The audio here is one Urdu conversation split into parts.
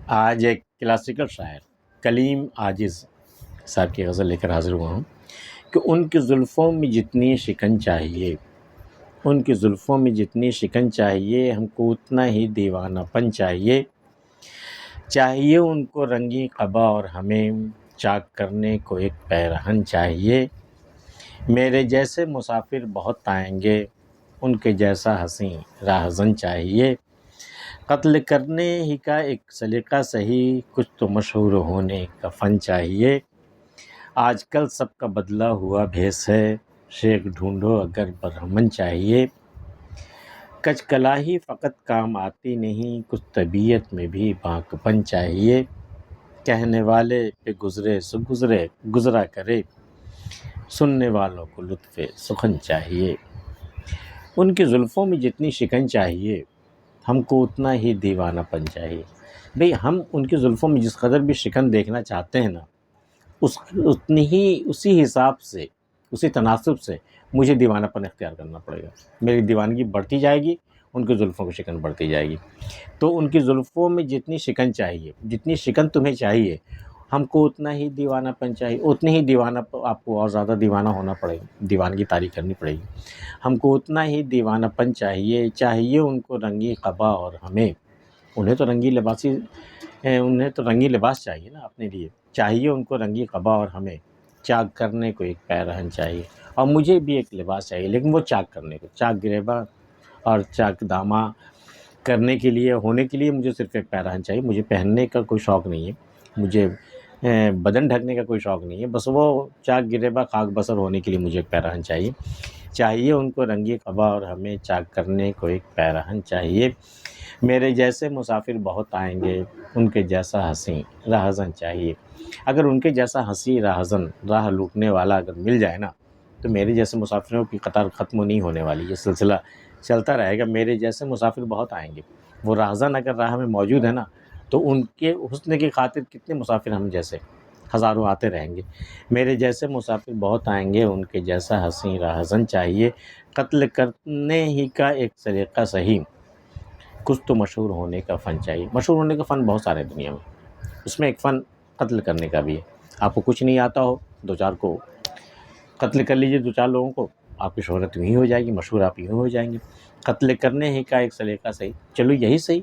آج ایک کلاسیکل شاعر کلیم عاجز صاحب کی غزل لے کر حاضر ہوا ہوں کہ ان کی زلفوں میں جتنی شکن چاہیے، ان کی زلفوں میں جتنی شکن چاہیے، ہم کو اتنا ہی دیوانہ پن چاہیے ان کو رنگی قبا اور ہمیں چاک کرنے کو ایک پیرہن چاہیے۔ میرے جیسے مسافر بہت آئیں گے، ان کے جیسا حسین راہزن چاہیے۔ قتل کرنے ہی کا ایک سلیقہ صحیح، کچھ تو مشہور ہونے کا فن چاہیے۔ آج کل سب کا بدلا ہوا بھیس ہے، شیخ ڈھونڈو اگر برہمن چاہیے۔ کچ کلاہی فقط کام آتی نہیں، کچھ طبیعت میں بھی بانک پن چاہیے۔ کہنے والے پہ گزرے سو گزرا کرے، سننے والوں کو لطف سخن چاہیے۔ ان کی زلفوں میں جتنی شکن چاہیے، ہم کو اتنا ہی دیوانہ پن چاہیے۔ بھئی ہم ان کی زلفوں میں جس قدر بھی شکن دیکھنا چاہتے ہیں نا، اسی حساب سے، اسی تناسب سے مجھے دیوانہ پن اختیار کرنا پڑے گا۔ میری دیوانگی بڑھتی جائے گی، ان کی زلفوں کی شکن بڑھتی جائے گی۔ تو ان کی زلفوں میں جتنی شکن چاہیے، جتنی شکن تمہیں چاہیے، ہم کو اتنا ہی دیوانہ پن چاہیے، اتنی ہی دیوانہ، آپ کو اور زیادہ دیوانہ ہونا پڑے گا، دیوانگی طاری کرنی پڑے گی۔ ہم کو اتنا ہی دیوانہ پن چاہیے ان کو رنگی قبا اور ہمیں، انہیں تو رنگی لباس چاہیے نا اپنے لیے، چاہیے ان کو رنگی قبا اور ہمیں چاک کرنے کو ایک پیرہن چاہیے۔ اور مجھے بھی ایک لباس چاہیے، لیکن وہ چاک کرنے کو، چاک گریباں اور چاک دامہ کرنے کے لیے، ہونے کے لیے مجھے صرف ایک پیرہن چاہیے۔ مجھے پہننے کا کوئی شوق نہیں ہے، مجھے بدن ڈھکنے کا کوئی شوق نہیں ہے، بس وہ چاک گریباں خاک بصر ہونے کے لیے مجھے ایک پیرہن چاہیے ان کو رنگی قبا اور ہمیں چاک کرنے کو ایک پیرہن چاہیے۔ میرے جیسے مسافر بہت آئیں گے، ان کے جیسا حسین راہزن چاہیے۔ اگر ان کے جیسا حسین راہزن، راہ لوٹنے والا اگر مل جائے نا، تو میرے جیسے مسافروں کی قطار ختم نہیں ہونے والی، یہ سلسلہ چلتا رہے گا۔ میرے جیسے مسافر بہت آئیں گے، وہ راہزن اگر راہ میں موجود ہے نا، تو ان کے حسن کی خاطر کتنے مسافر ہم جیسے ہزاروں آتے رہیں گے۔ میرے جیسے مسافر بہت آئیں گے، ان کے جیسا حسین راہزن چاہیے۔ قتل کرنے ہی کا ایک سلیقہ صحیح، کچھ تو مشہور ہونے کا فن چاہیے۔ مشہور ہونے کا فن بہت سارے دنیا میں، اس میں ایک فن قتل کرنے کا بھی ہے۔ آپ کو کچھ نہیں آتا ہو، دو چار کو قتل کر لیجئے، دو چار لوگوں کو، آپ کی شہرت یوں ہی ہو جائے گی، مشہور آپ یوں ہو جائیں گے۔ قتل کرنے ہی کا ایک سلیقہ صحیح، چلو یہی صحیح،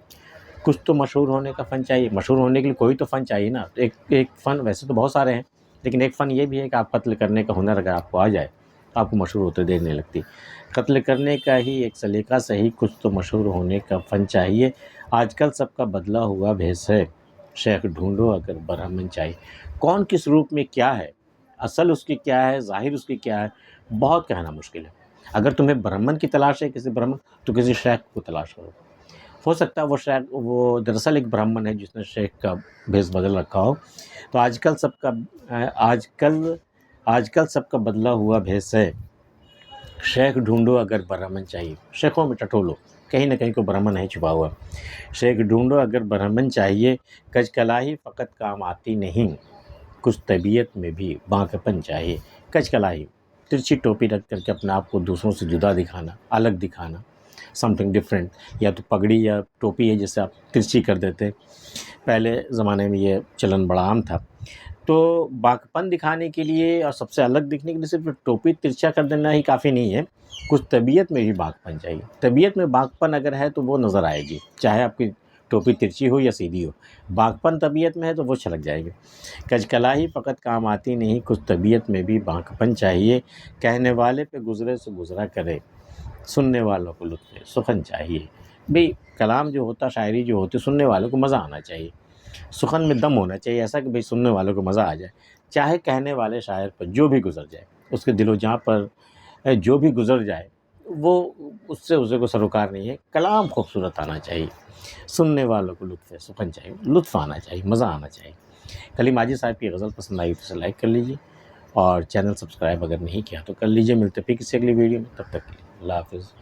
کچھ تو مشہور ہونے کا فن چاہیے۔ مشہور ہونے کے لیے کوئی تو فن چاہیے نا۔ ایک فن، ویسے تو بہت سارے ہیں، لیکن ایک فن یہ بھی ہے کہ آپ قتل کرنے کا ہنر اگر آپ کو آ جائے، آپ کو مشہور ہوتے دیر نہیں لگتی۔ قتل کرنے کا ہی ایک سلیقہ صحیح، کچھ تو مشہور ہونے کا فن چاہیے۔ آج کل سب کا بدلا ہوا بھیس ہے، شیخ ڈھونڈو اگر برہمن چاہیے۔ کون کس روپ میں کیا ہے، اصل اس کی کیا ہے، ظاہر اس کی کیا ہے، بہت کہنا مشکل ہے۔ اگر تمہیں برہمن کی تلاش ہے، کسی برہمن، تو کسی شیخ کو تلاش کرو۔ ہو سکتا ہے وہ شیخ، وہ دراصل ایک برہمن ہے جس نے شیخ کا بھیس بدل رکھا ہو۔ تو آج کل سب کا بدلا ہوا بھیس ہے، شیخ ڈھونڈو اگر برہمن چاہیے۔ شیخوں میں ٹٹولو، کہیں نہ کہیں کوئی برہمن ہے چھپا ہوا۔ شیخ ڈھونڈو اگر برہمن چاہیے، کچ کلاہی فقط کام آتی نہیں، کچھ طبیعت میں بھی بانک پن چاہیے۔ کچ کلاہی، ترچھی ٹوپی رکھ کر کے اپنے آپ کو دوسروں سے جدا دکھانا، الگ دکھانا، سم تھنگ ڈفرینٹ، یا تو پگڑی یا ٹوپی ہے جسے آپ ترچھی کر دیتے، پہلے زمانے میں یہ چلن بڑا عام تھا۔ تو باکپن دکھانے کے لیے اور سب سے الگ دکھنے کے لیے صرف ٹوپی ترچھا کر دینا ہی کافی نہیں ہے، کچھ طبیعت میں بھی باکپن چاہیے۔ طبیعت میں باکپن اگر ہے تو وہ نظر آئے گی، چاہے آپ کی ٹوپی ترچھی ہو یا سیدھی ہو، باکپن طبیعت میں ہے تو وہ چھلک جائے گی۔ کچ کلاہی فقط کام آتی نہیں، کچھ طبیعت میں بھی باکپن چاہیے۔ کہنے والے پہ گزرے سو گزرا کرے، سننے والوں کو لطف سخن چاہیے۔ بھئی کلام جو ہوتا، شاعری جو ہوتی، سننے والوں کو مزہ آنا چاہیے، سخن میں دم ہونا چاہیے، ایسا کہ بھئی سننے والوں کو مزہ آ جائے۔ چاہے کہنے والے شاعر پر جو بھی گزر جائے، اس کے دل و جاں پر جو بھی گزر جائے، وہ اس سے اسے کو سروکار نہیں ہے۔ کلام خوبصورت آنا چاہیے، سننے والوں کو لطف سخن چاہیے، لطف آنا چاہیے، مزہ آنا چاہیے۔ کلیم عاجز صاحب کی غزل پسند آئی تو اسے لائک کر لیجیے، اور چینل سبسکرائب اگر نہیں کیا تو کر لیجیے۔ ملتے پھر کسی اگلی ویڈیو میں، تب تک کے لیے اللہ حافظ۔